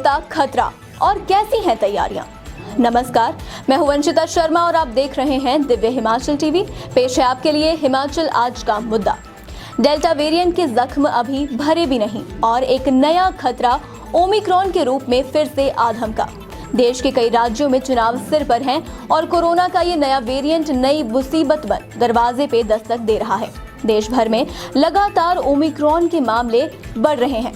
सकता खतरा और कैसी हैं तैयारियां। नमस्कार, मैं हूं वंशिता शर्मा और आप देख रहे हैं दिव्य हिमाचल टीवी। पेश है आपके लिए हिमाचल आज का मुद्दा। डेल्टा वेरिएंट के जख्म अभी भरे भी नहीं और एक नया खतरा ओमिक्रॉन के रूप में फिर से आधमका। देश के कई राज्यों में चुनाव सिर पर हैं और कोरोना का ये नया वेरिएंट नई मुसीबत बन दरवाजे पे दस्तक दे रहा है। देश भर में लगातार ओमिक्रॉन के मामले बढ़ रहे हैं।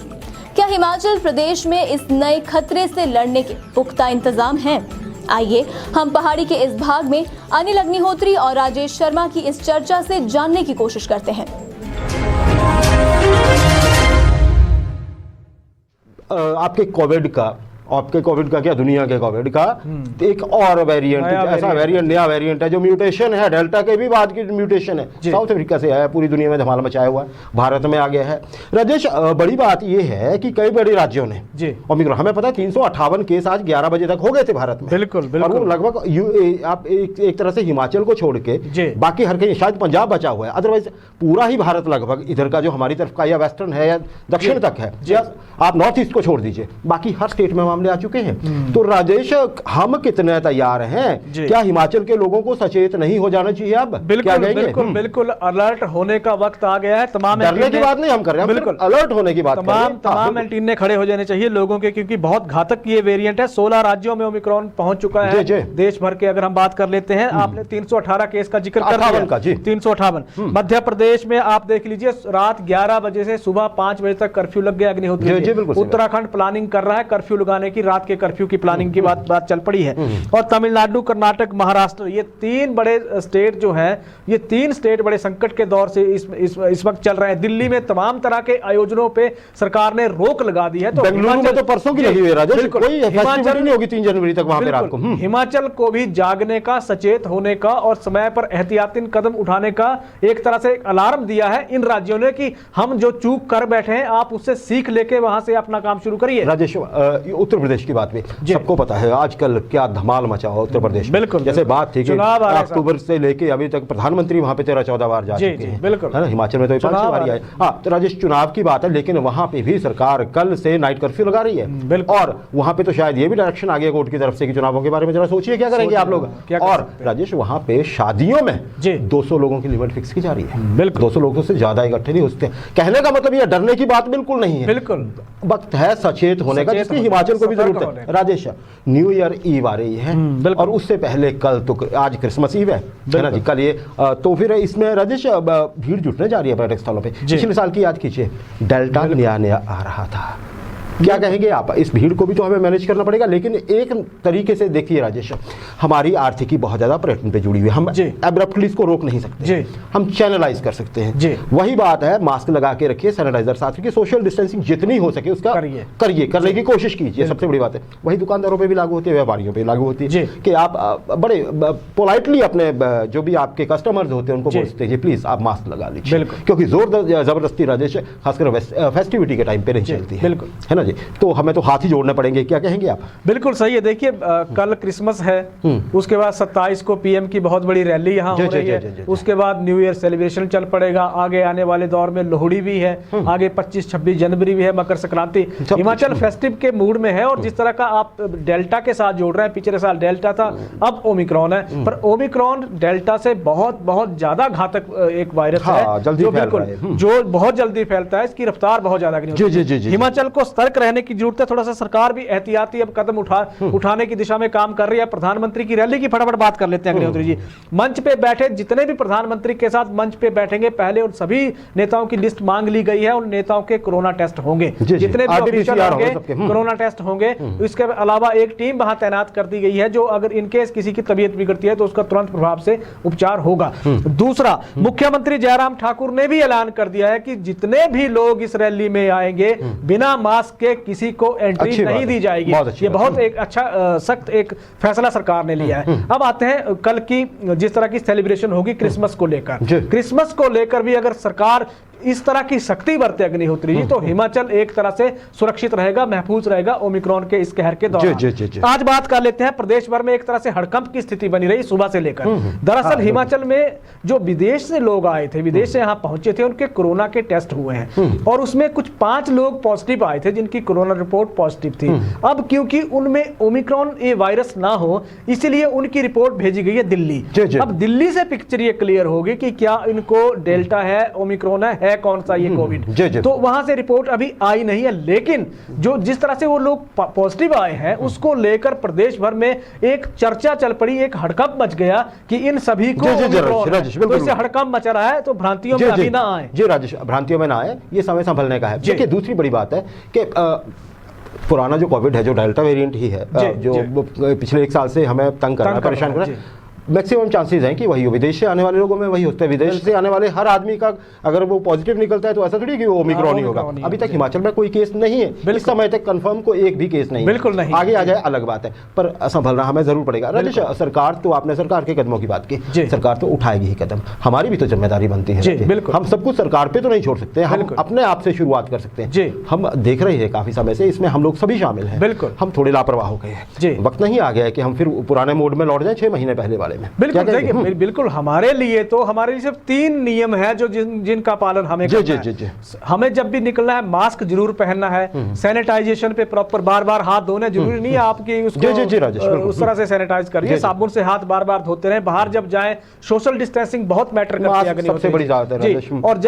क्या हिमाचल प्रदेश में इस नए खतरे से लड़ने के पुख्ता इंतजाम हैं? आइए हम पहाड़ी के इस भाग में अनिल अग्निहोत्री और राजेश शर्मा की इस चर्चा से जानने की कोशिश करते हैं। आपके कोविड का क्या, दुनिया के कोविड का एक और वेरिएंट, ऐसा वेरिएंट, नया वेरिएंट है जो म्यूटेशन है, डेल्टा के भी बाद की म्यूटेशन है, साउथ अफ्रीका से आया, पूरी दुनिया में धमाल मचाया हुआ है, भारत में आ गया है। राजेश, बड़ी बात यह है कि कई बड़े राज्यों ने ओमिक्रॉन, हमें पता है 358 केस आज 11 बजे तक हो गए थे भारत में। बिल्कुल, और वो लगभग आप एक तरह से हिमाचल को छोड़ के बाकी हर कहीं, शायद पंजाब बचा हुआ है, अदरवाइज पूरा ही भारत लगभग इधर का जो हमारी तरफ का या वेस्टर्न है या दक्षिण तक है, या आप नॉर्थ ईस्ट को छोड़ दीजिए, बाकी हर स्टेट में मामले आ चुके हैं। तो राजेश, हम कितने तैयार हैं? क्या हिमाचल के लोगों को सचेत नहीं हो जाना चाहिए अब? बिल्कुल अलर्ट होने का वक्त आ गया है। तमाम डरने की बात नहीं हम कर रहे हैं, बिल्कुल अलर्ट होने की बात कर रहे हैं। तमाम एंटीने खड़े हो जाने चाहिए लोगों के, क्योंकि बहुत घातक ये वेरिएंट है। 16 राज्यों में ओमिक्रॉन पहुंच चुका है। देश भर के अगर हम बात कर लेते हैं, आपने 318 केस का जिक्र कर दिया, 358। मध्य प्रदेश में आप देख लीजिए, रात 11 बजे से सुबह 5 बजे तक कर्फ्यू लग गया अग्निहोत्री। उत्तराखंड प्लानिंग कर रहा है कर्फ्यू लगाने की, रात के कर्फ्यू की प्लानिंग की बात चल पड़ी है। और तमिलनाडु, कर्नाटक, महाराष्ट्र, ये 3 बड़े स्टेट जो हैं, ये 3 स्टेट बड़े संकट के दौर से इस वक्त चल रहे हैं। दिल्ली में तमाम तरह के आयोजनों पे सरकार ने रोक लगा दी है। तो बेंगलुरु में तो परसों की लगी हुई है राजेश, कोई फेस्टिवल नहीं होगी 3 जनवरी तक वहां पे रात को। हिमाचल को भी जागने का, सचेत होने का और समय पर एहतियाती कदम उठाने का एक तरह से अलार्म दिया है इन राज्यों ने कि हम जो चूक कर बैठे हैं, आप उससे सीख लेके वहां से अपना काम शुरू करिए। राजेश, उत्तर प्रदेश की बात में सबको पता है आजकल क्या धमाल मचा हुआ उत्तर प्रदेश। बिल्कुल, जैसे बात थी कि अक्टूबर से लेके अभी तक प्रधानमंत्री वहां पे 13-14 बार जा चुके हैं। बिल्कुल, है ना? हिमाचल में तो 5 बार आए। हाँ, तो राजेश, चुनाव की बात है, लेकिन वहां पे भी सरकार कल से नाइट कर्फ्यू लगा रही है। और वहां पे तो शायद ये भी डायरेक्शन आ गया कोर्ट की तरफ से कि चुनावों के बारे में जरा सोचिए क्या करेंगे आप लोग। और राजेश, वहां पे शादियों में 200 लोगों की लिमिट फिक्स की जा रही है। बिल्कुल, 200 लोगों से ज्यादा इकट्ठे नहीं हो सकते। कहने का मतलब ये डरने की बात बिल्कुल नहीं है। बिल्कुल, वक्त है सचेत होने का, जिसकी हिमाचल को भी जरूरत है। राजेश, न्यू ईयर ईव आ रही है और उससे पहले कल तो आज क्रिसमस ईव है ना जी, कल ये तो फिर इसमें राजेश भीड़ जुटने जा रही है पर्यटक स्थलों पे। पिछले साल की याद कीजिए, डेल्टा नया आ रहा था। क्या कहेंगे आप? इस भीड़ को भी तो हमें मैनेज करना पड़ेगा, लेकिन एक तरीके से देखिए राजेश, हमारी आर्थिकी बहुत ज्यादा पर्यटन पे जुड़ी हुई है। हम एब्रप्टली इसको रोक नहीं सकते, हम चैनलाइज कर सकते हैं। वही बात है, मास्क लगा के रखिए, सैनिटाइजर साथ रखिए, सोशल डिस्टेंसिंग जितनी हो सके उसका करिए, करने की कोशिश कीजिए, सबसे बड़ी बात है। वही दुकानदारों पर भी लागू होती है, व्यापारियों पर लागू होती है कि आप बड़े पोलाइटली अपने जो भी आपके कस्टमर्स होते हैं उनको बोल सकते हैं प्लीज आप मास्क लगा लीजिए, क्योंकि जोर जबरदस्ती राजेश खासकर फेस्टिविटी के टाइम पे नहीं चलती है ना जी। तो हमें तो हाथ ही जोड़ने पड़ेंगे। क्या कहेंगे आप? बिल्कुल सही है। देखिए, कल क्रिसमस है, उसके बाद 27 को पीएम की बहुत बड़ी रैली यहाँ हो रही है, उसके बाद न्यू ईयर सेलिब्रेशन चल पड़ेगा, आगे आने वाले दौर में लोहड़ी भी है, आगे 25-26 जनवरी भी है, मकर संक्रांति। हिमाचल फेस्टिव के मूड में है। और जिस तरह का आप डेल्टा के साथ जोड़ रहे हैं, पिछले साल डेल्टा था, अब ओमिक्रॉन है, पर ओमिक्रॉन डेल्टा से बहुत ज्यादा घातक एक वायरस है जो बिल्कुल जो बहुत जल्दी फैलता है, इसकी रफ्तार बहुत ज्यादा। हिमाचल को सतर्क रहने की जरूरत है। थोड़ा सा सरकार भी एहतियाती अब कदम उठाने की दिशा में काम कर रही है। प्रधानमंत्री की रैली की फटाफट बात कर लेते हैं अग्निहोत्री जी। मंच पे बैठे जितने भी प्रधानमंत्री के साथ मंच पे बैठेंगे, पहले उन सभी नेताओं की लिस्ट मांग ली गई है। उन नेताओं के कोरोना टेस्ट होंगे, जितने भी ऑफिशियल होंगे कोरोना टेस्ट होंगे। इसके अलावा एक टीम वहां तैनात कर दी गई है, जो अगर इनकेस किसी की तबीयत बिगड़ती है तो उसका तुरंत प्रभाव से उपचार होगा। दूसरा, मुख्यमंत्री जयराम ठाकुर ने भी ऐलान कर दिया है कि जितने भी लोग इस रैली में आएंगे, बिना मास्क के किसी को एंट्री नहीं दी जाएगी। ये बहुत एक अच्छा सख्त एक फैसला सरकार ने लिया है। अब आते हैं कल की जिस तरह की सेलिब्रेशन होगी क्रिसमस को लेकर। क्रिसमस को लेकर भी अगर सरकार इस तरह की शक्ति बरते अग्निहोत्री जी, तो हिमाचल एक तरह से सुरक्षित रहेगा, महफूज रहेगा ओमिक्रॉन के इस कहर के दौरान। आज बात कर लेते हैं, प्रदेश भर में एक तरह से हड़कंप की स्थिति बनी रही सुबह से लेकर। दरअसल हिमाचल में जो विदेश से लोग आए थे, विदेश से यहाँ पहुंचे थे, उनके कोरोना के टेस्ट हुए हैं और उसमें कुछ 5 लोग पॉजिटिव आए थे जिनकी कोरोना रिपोर्ट पॉजिटिव थी। अब क्योंकि उनमें ओमिक्रॉन ये वायरस ना हो, इसलिए उनकी रिपोर्ट भेजी गई है दिल्ली। अब दिल्ली से पिक्चर ये क्लियर होगी कि क्या इनको डेल्टा है, ओमिक्रॉन है कौन सा ये कोविड, तो वहां से रिपोर्ट अभी आई नहीं है। लेकिन जो जिस तरह से वो लोग पॉजिटिव आए हैं उसको लेकर प्रदेश भर में एक चर्चा चल पड़ी, एक हड़कंप मच गया कि इन सभी को तो इससे हड़कंप मचा रहा है, तो भ्रांतियों में अभी ना आए। जी राजेश, भ्रांतियों में ना आए, ये समय संभलने का है। देखिए दूसरी बड़ी बात है कि पुराना जो कोविड है, जो डेल्टा वेरिएंट ही है, जो पिछले 1 साल से हमें तंग कर रहा है, परेशान कर रहा है, मैक्सिमम चांसेस हैं कि वही हो। विदेश से आने वाले लोगों में वही होता है। विदेश से आने वाले हर आदमी का अगर वो पॉजिटिव निकलता है तो ऐसा थोड़ी कि वो ओमिक्रॉन ही होगा। अभी तक हिमाचल में कोई केस नहीं है, इस समय तक कंफर्म को एक भी केस नहीं, बिल्कुल नहीं। आगे आ जाए अलग बात है, पर संभलना हमें जरूर पड़ेगा। राजेश, सरकार तो, आपने सरकार के कदमों की बात की, सरकार तो उठाएगी ही कदम, हमारी भी तो जिम्मेदारी बनती है। हम सब कुछ सरकार पे तो नहीं छोड़ सकते, हम अपने आप से शुरुआत कर सकते हैं। हम देख रहे हैं काफी समय से, इसमें हम लोग सभी शामिल हैं। बिल्कुल, हम थोड़े लापरवाह हो गए हैं, वक्त नहीं आ गया है कि हम फिर पुराने मोड में लौट जाए 6 महीने पहले वाले में। बिल्कुल, हमारे लिए सिर्फ 3 नियम है जो जिनका पालन हमें करना है। हमें जब भी निकलना है मास्क जरूर पहनना है, सैनिटाइजेशन पे प्रॉपर बार-बार हाथ धोने, जरूरी नहीं है आपकी उसको उस तरह से सैनिटाइज करिए, साबुन से हाथ बार-बार धोते रहें। बाहर जब जाएं सोशल डिस्टेंसिंग बहुत मैटर करती है, सबसे बड़ी बात है। और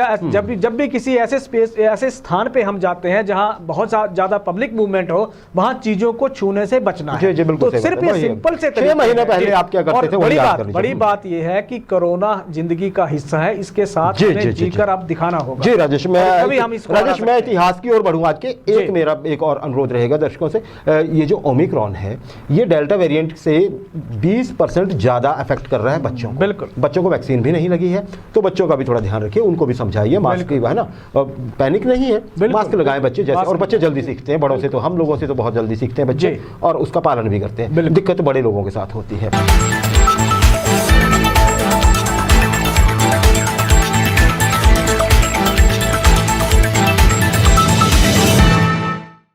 जब भी किसी ऐसे स्थान पे हम जाते हैं जहां बहुत ज्यादा पब्लिक मूवमेंट हो, वहां चीजों को छूने से बचना है। तो सिर्फ ये सिंपल से 6 महीने पहले आप क्या करते थे, बड़ी बात ये है कि कोरोना जिंदगी का हिस्सा है, इसके साथ हमें जीकर अब दिखाना होगा। जी राजेश, मैं इतिहास की ओर बढ़ूं आज के। मेरा एक और अनुरोध रहेगा दर्शकों से, ये जो ओमिक्रॉन है ये डेल्टा वेरिएंट से 20% ज्यादा अफेक्ट कर रहा है बच्चों को। बिल्कुल, बच्चों को वैक्सीन भी नहीं लगी है, तो बच्चों का भी थोड़ा ध्यान रखिए, उनको भी समझाइए, मास्क की है ना, पैनिक नहीं है, मास्क लगाएं बच्चे जैसे, और बच्चे जल्दी सीखते हैं, बड़ों से तो, हम लोगों से तो बहुत जल्दी सीखते हैं बच्चे, और उसका पालन भी करते हैं। दिक्कत बड़े लोगों के साथ होती है।